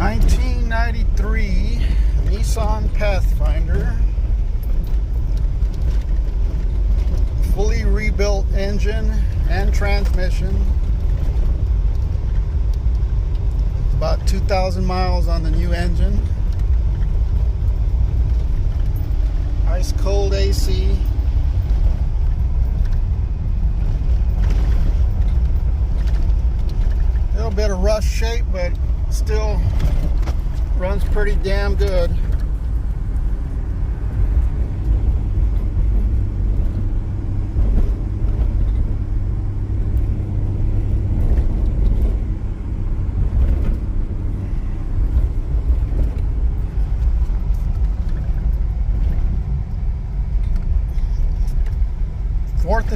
1993 Nissan Pathfinder, fully rebuilt engine and transmission, about 2,000 miles on the new engine, ice cold AC, a little bit of rust shape, but still runs pretty damn good.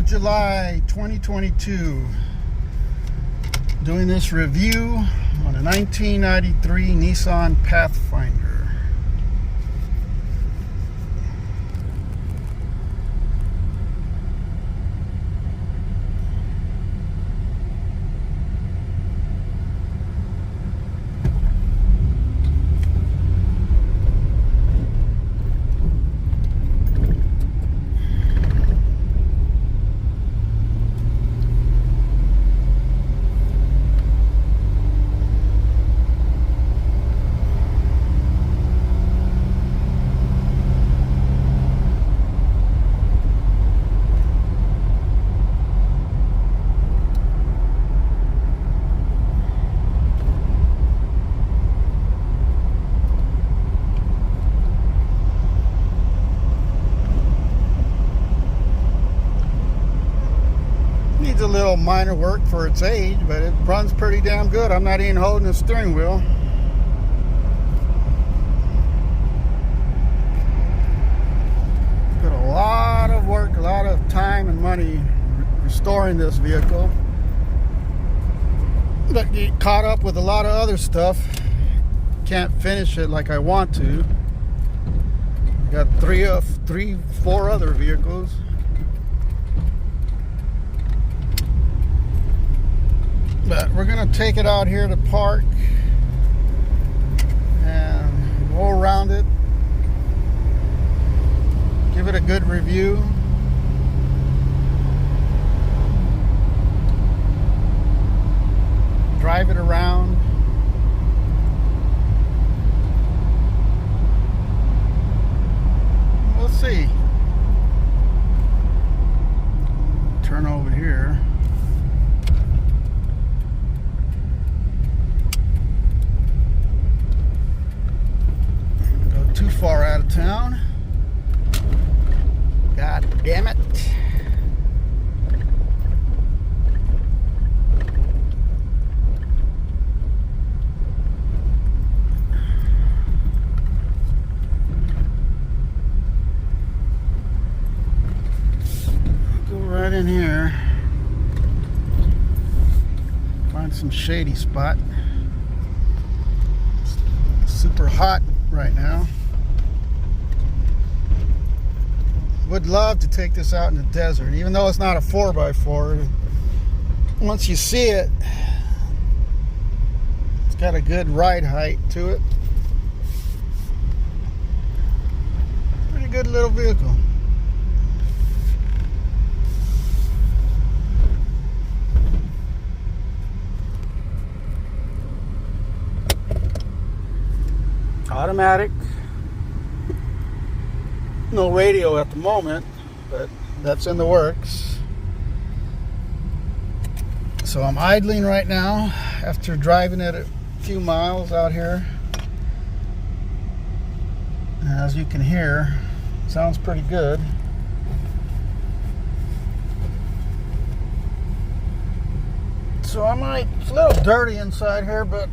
July 2022, doing this review on a 1993 Nissan Pathfinder. Needs a little minor work for its age, but it runs pretty damn good. I'm not even holding the steering wheel. Put a lot of work, a lot of time and money restoring this vehicle, but get caught up with a lot of other stuff. Can't finish it like I want to. Got four other vehicles. But we're going to take it out here to park and go around it, give it a good review. Drive it around. We'll see. Turn over here. Too far out of town. God damn it. Go right in here. Find some shady spot. Super hot right now. Would love to take this out in the desert, even though it's not a 4x4. Once you see it, it's got a good ride height to it. Pretty good little vehicle. Automatic. No radio at the moment, but that's in the works. So I'm idling right now after driving it a few miles out here. And as you can hear, it sounds pretty good. So it's a little dirty inside here, but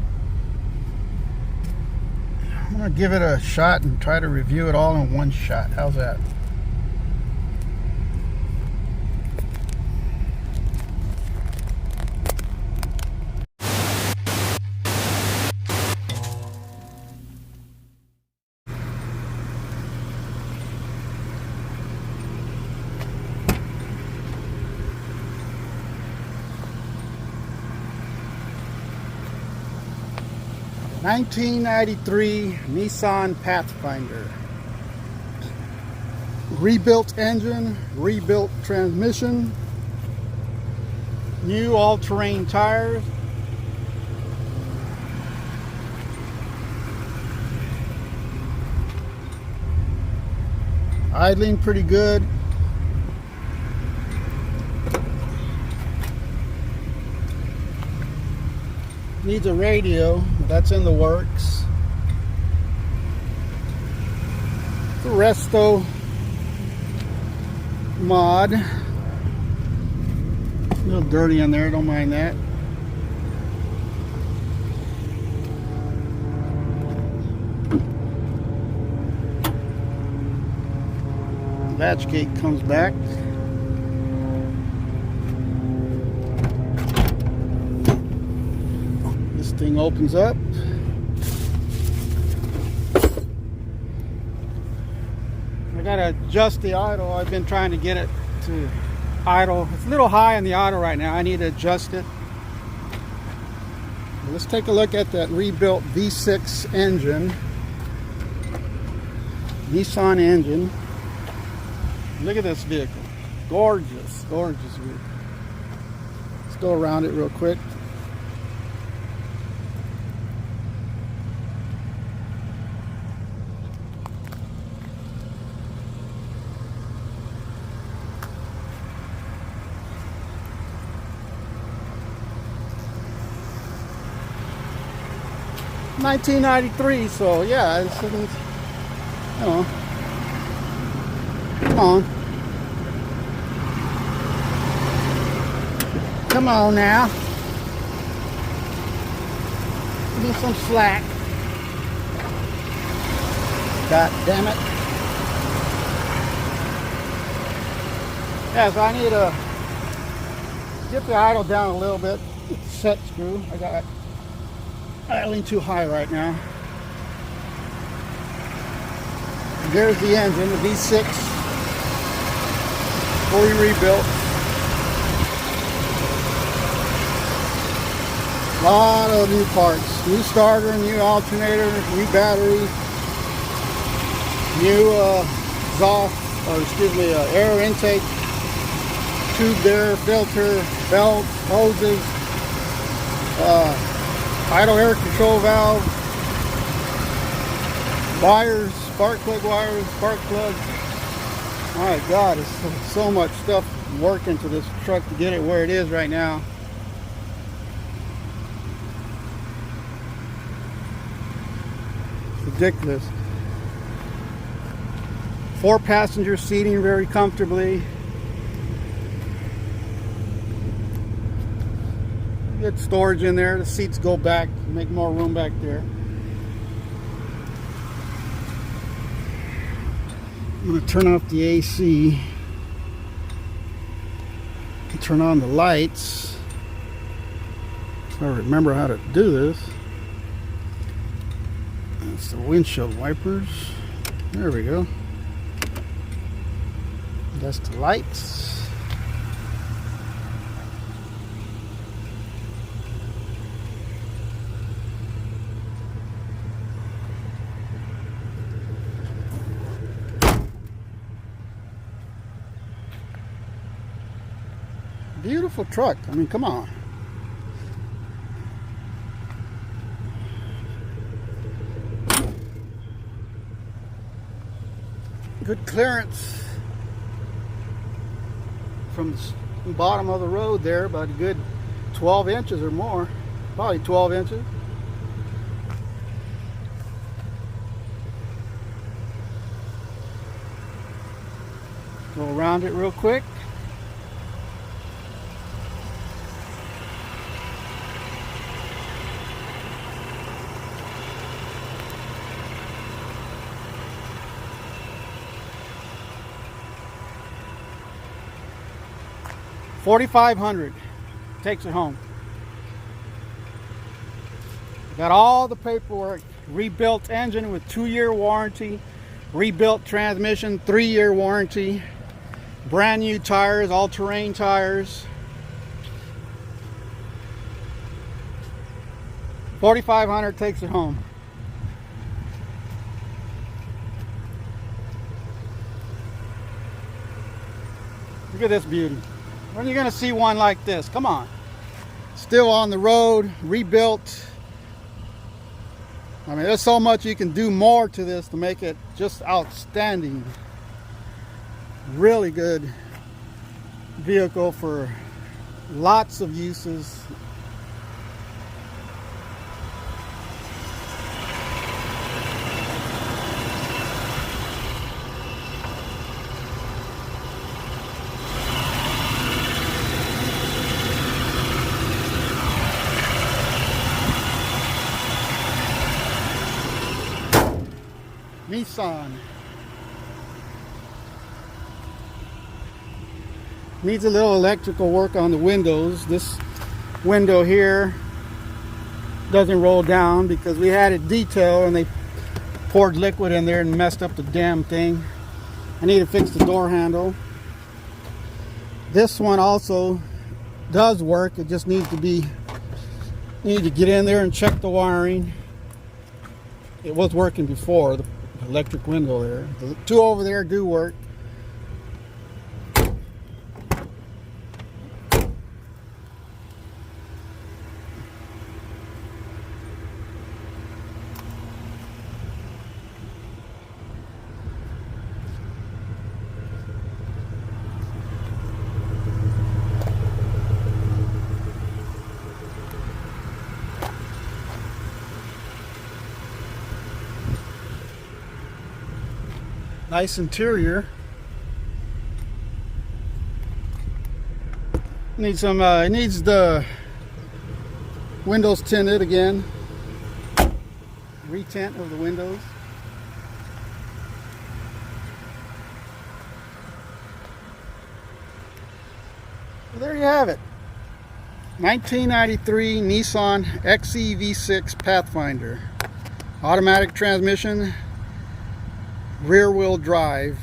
I'm going to give it a shot and try to review it all in one shot. How's that? 1993 Nissan Pathfinder. Rebuilt engine, rebuilt transmission, new all-terrain tires. Idling pretty good. Needs a radio, that's in the works. The resto mod. A little dirty in there, don't mind that. Latch gate comes back. This thing opens up. I gotta adjust the idle. I've been trying to get it to idle. It's a little high on the idle right now. I need to adjust it. Let's take a look at that rebuilt V6 engine. Nissan engine. Look at this vehicle. Gorgeous, gorgeous vehicle. Let's go around it real quick. $1993, so yeah, it's, you know. Come on. Come on now. Give me some slack. God damn it. Yeah, so I need to get the idle down a little bit. Set screw. I got idling too high right now. There's the engine, the V6. Fully rebuilt. A lot of new parts. New starter, new alternator, new battery, new air intake, tube there, filter, belt, hoses, idle air control valve, wires, spark plug wires, spark plugs. My God, it's so much stuff work into this truck to get it where it is right now. It's ridiculous. 4-passenger seating very comfortably. Get storage in there. The seats go back, make more room back there. I'm going to turn off the AC. Turn on the lights. So I remember how to do this. That's the windshield wipers. There we go. That's the lights. Beautiful truck. I mean, come on. Good clearance from the bottom of the road there, about a good 12 inches or more. Probably 12 inches. Go around it real quick. $4,500 takes it home. Got all the paperwork. Rebuilt engine with 2-year warranty, rebuilt transmission, 3-year warranty, brand new tires, all-terrain tires. $4,500 takes it home. Look at this beauty. When are you going to see one like this? Come on. Still on the road, rebuilt. I mean, there's so much you can do more to this to make it just outstanding. Really good vehicle for lots of uses. Nissan. Needs a little electrical work on the windows. This window here doesn't roll down because we had it detailed and they poured liquid in there and messed up the damn thing. I need to fix the door handle. This one also does work. It just needs to be, need to get in there and check the wiring. It was working before, the electric window there. The two over there do work. Nice interior. Needs some. It needs the windows tinted again. Retint of the windows. Well, there you have it. 1993 Nissan XEV6 Pathfinder. Automatic transmission. Rear wheel drive.